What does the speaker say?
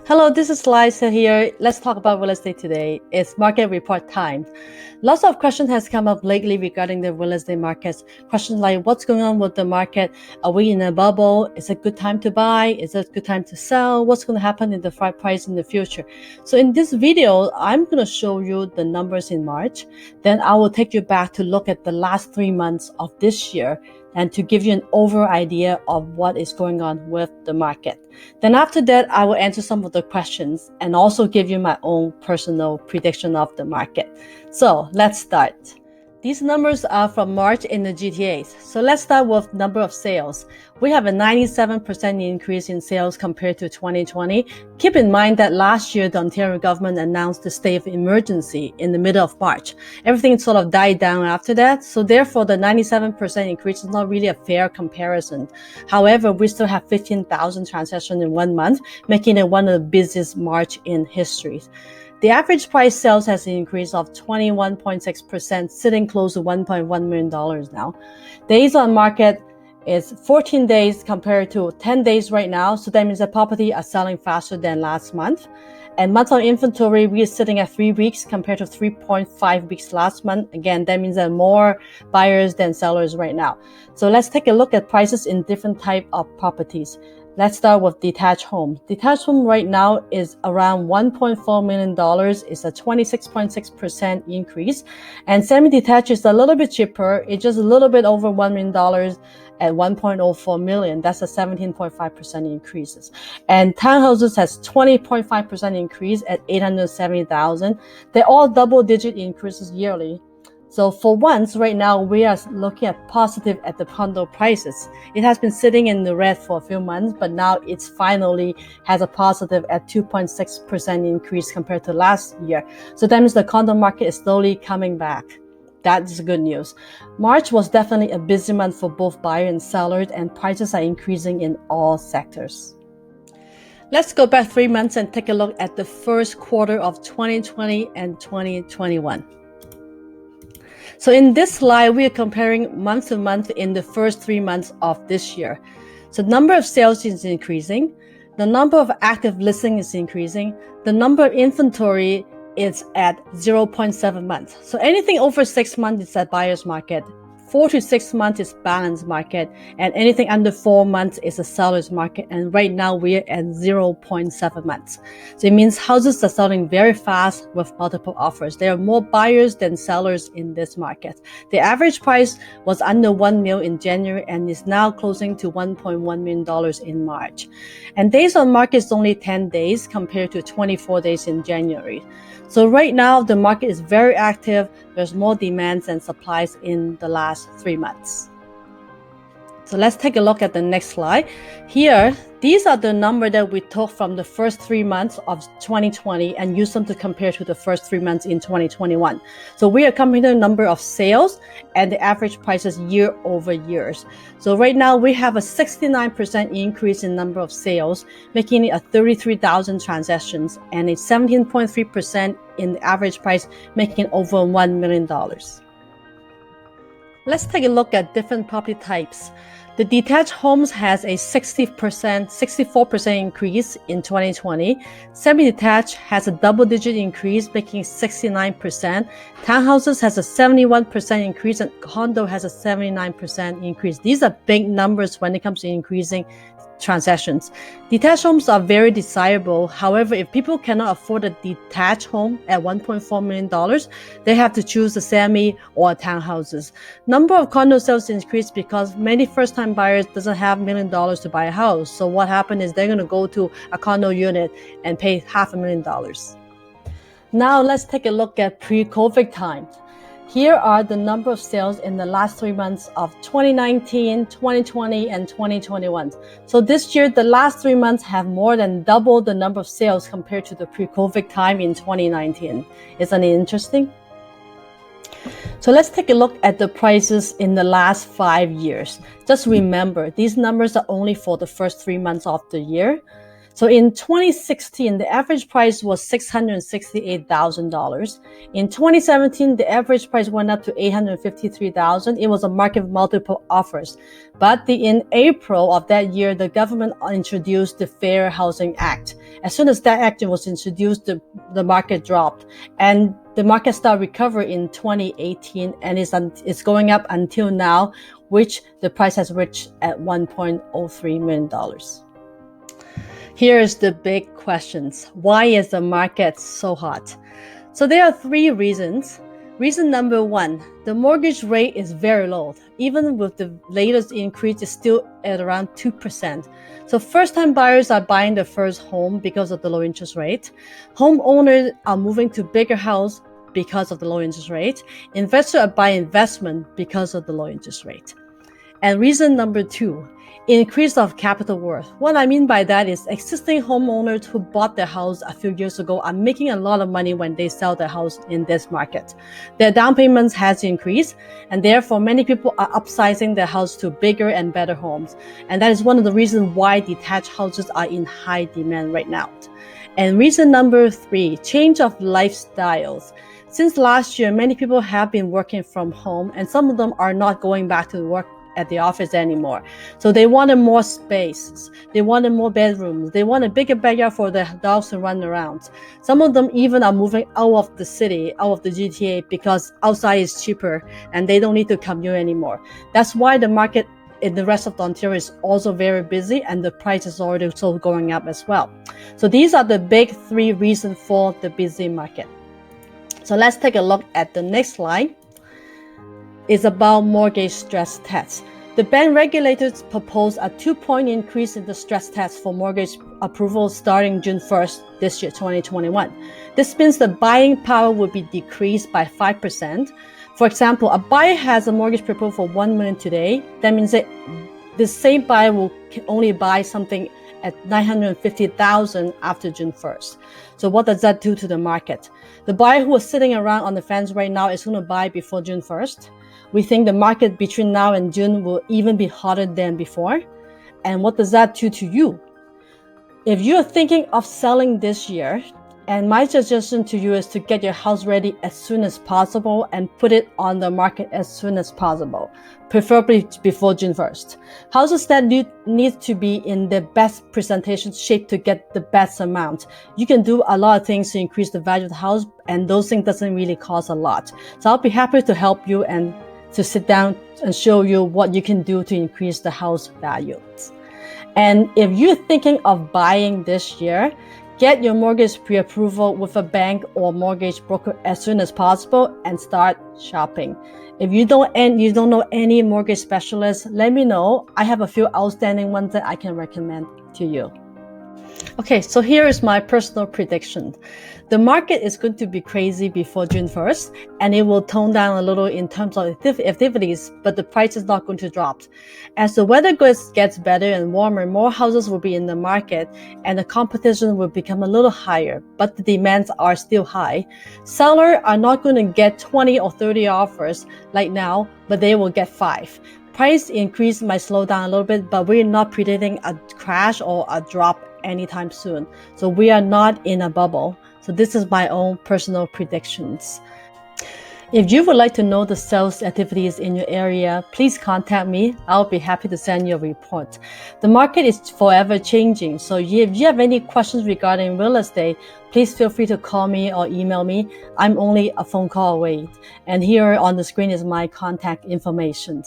Hello, this is Liza here. Let's talk about real estate today. It's market report time. Lots of questions has come up lately regarding the real estate markets. Questions like what's going on with the market? Are we in a bubble? Is it a good time to buy? Is it a good time to sell? What's going to happen in the price in the future? So in this video, I'm going to show you the numbers in March. Then I will take you back to look at the last 3 months of this year and to give you an overall idea of what is going on with the market. Then after that, I will answer some of the questions and also give you my own personal prediction of the market. So let's start. These numbers are from March in the GTAs. So let's start with number of sales. We have a 97% increase in sales compared to 2020. Keep in mind that last year, the Ontario government announced the state of emergency in the middle of March. Everything sort of died down after that. So therefore, the 97% increase is not really a fair comparison. However, we still have 15,000 transactions in 1 month, making it one of the busiest March in history. The average price sales has an increase of 21.6%, sitting close to $1.1 million now. Days on market is 14 days compared to 10 days right now. So that means the property are selling faster than last month. And month on inventory, we are sitting at 3 weeks compared to 3.5 weeks last month. Again, that means there are more buyers than sellers right now. So let's take a look at prices in different type of properties. Let's start with detached home. Detached home right now is around $1.4 million. It's a 26.6% increase. And semi-detached is a little bit cheaper. It's just a little bit over $1 million at $1.04 million. That's a 17.5% increases. And townhouses has 20.5% increase at $870,000. They're all double-digit increases yearly. So for once, right now, we are looking at positive at the condo prices. It has been sitting in the red for a few months, but now it's finally has a positive at 2.6% increase compared to last year. So that means the condo market is slowly coming back. That is good news. March was definitely a busy month for both buyers and sellers, and prices are increasing in all sectors. Let's go back 3 months and take a look at the first quarter of 2020 and 2021. So in this slide, we are comparing month to month in the first 3 months of this year. So number of sales is increasing. The number of active listings is increasing. The number of inventory is at 0.7 months. So anything over 6 months is at buyer's market. 4 to 6 months is balanced market, and anything under 4 months is a seller's market. And right now we're at 0.7 months. So it means houses are selling very fast with multiple offers. There are more buyers than sellers in this market. The average price was under $1 million in January and is now closing to $1.1 million in March. And days on market is only 10 days compared to 24 days in January. So right now, the market is very active. There's more demands than supplies in the last 3 months. So let's take a look at the next slide. Here, these are the numbers that we took from the first 3 months of 2020 and use them to compare to the first 3 months in 2021. So we are comparing the number of sales and the average prices year over years. So right now we have a 69% increase in number of sales, making it a 33,000 transactions, and a 17.3% in the average price, making it over $1 million. Let's take a look at different property types. The detached homes has a 64% increase in 2020. Semi-detached has a double-digit increase, making 69%. Townhouses has a 71% increase, and condo has a 79% increase. These are big numbers when it comes to increasing transactions. Detached homes are very desirable. However, if people cannot afford a detached home at $1.4 million, they have to choose a semi or townhouses. Number of condo sales increased because many first-time buyers doesn't have $1 million to buy a house. So what happened is they're going to go to a condo unit and pay $500,000. Now let's take a look at pre-COVID times. Here are the number of sales in the last 3 months of 2019, 2020, and 2021. So this year, the last 3 months have more than double the number of sales compared to the pre-COVID time in 2019. Isn't it interesting? So let's take a look at the prices in the last 5 years. Just remember, these numbers are only for the first 3 months of the year. So in 2016, the average price was $668,000. In 2017, the average price went up to $853,000. It was a market with multiple offers. But in April of that year, the government introduced the Fair Housing Act. As soon as that act was introduced, the market dropped. And the market started recover in 2018, and it's going up until now, which the price has reached at $1.03 million. Here's the big questions. Why is the market so hot? So there are three reasons. Reason number one, the mortgage rate is very low. Even with the latest increase, it's still at around 2%. So first-time buyers are buying their first home because of the low interest rate. Homeowners are moving to bigger house because of the low interest rate. Investors are buying investment because of the low interest rate. And reason number two, increase of capital worth. What I mean by that is existing homeowners who bought their house a few years ago are making a lot of money when they sell their house in this market. Their down payments has increased, and therefore many people are upsizing their house to bigger and better homes. And that is one of the reasons why detached houses are in high demand right now. And reason number three, change of lifestyles. Since last year, many people have been working from home, and some of them are not going back to work at the office anymore. So they wanted more space. They wanted more bedrooms. They want a bigger backyard for their dogs to run around. Some of them even are moving out of the city, out of the GTA, because outside is cheaper and they don't need to commute anymore. That's why the market in the rest of Ontario is also very busy, and the price is already also going up as well. So these are the big three reasons for the busy market. So let's take a look at the next slide. Is about mortgage stress tests. The bank regulators proposed a 2-point increase in the stress test for mortgage approval starting June 1st this year, 2021. This means the buying power will be decreased by 5%. For example, a buyer has a mortgage proposal for $1 million today. That means that the same buyer will only buy something at $950,000 after June 1st. So what does that do to the market? The buyer who is sitting around on the fence right now is going to buy before June 1st. We think the market between now and June will even be hotter than before. And what does that do to you? If you're thinking of selling this year, and my suggestion to you is to get your house ready as soon as possible and put it on the market as soon as possible, preferably before June 1st. Houses that need to be in the best presentation shape to get the best amount. You can do a lot of things to increase the value of the house, and those things doesn't really cost a lot. So I'll be happy to help you and to sit down and show you what you can do to increase the house value. And if you're thinking of buying this year, get your mortgage pre-approval with a bank or mortgage broker as soon as possible and start shopping. If you don't know any mortgage specialists, let me know. I have a few outstanding ones that I can recommend to you. Okay, so here is my personal prediction. The market is going to be crazy before June 1st, and it will tone down a little in terms of activities, but the price is not going to drop. As the weather gets better and warmer, more houses will be in the market, and the competition will become a little higher, but the demands are still high. Sellers are not going to get 20 or 30 offers like now, but they will get 5. Price increase might slow down a little bit, but we're not predicting a crash or a drop anytime soon. So we are not in a bubble. So this is my own personal predictions. If you would like to know the sales activities in your area, please contact me. I'll be happy to send you a report. The market is forever changing. So if you have any questions regarding real estate, please feel free to call me or email me. I'm only a phone call away. And here on the screen is my contact information.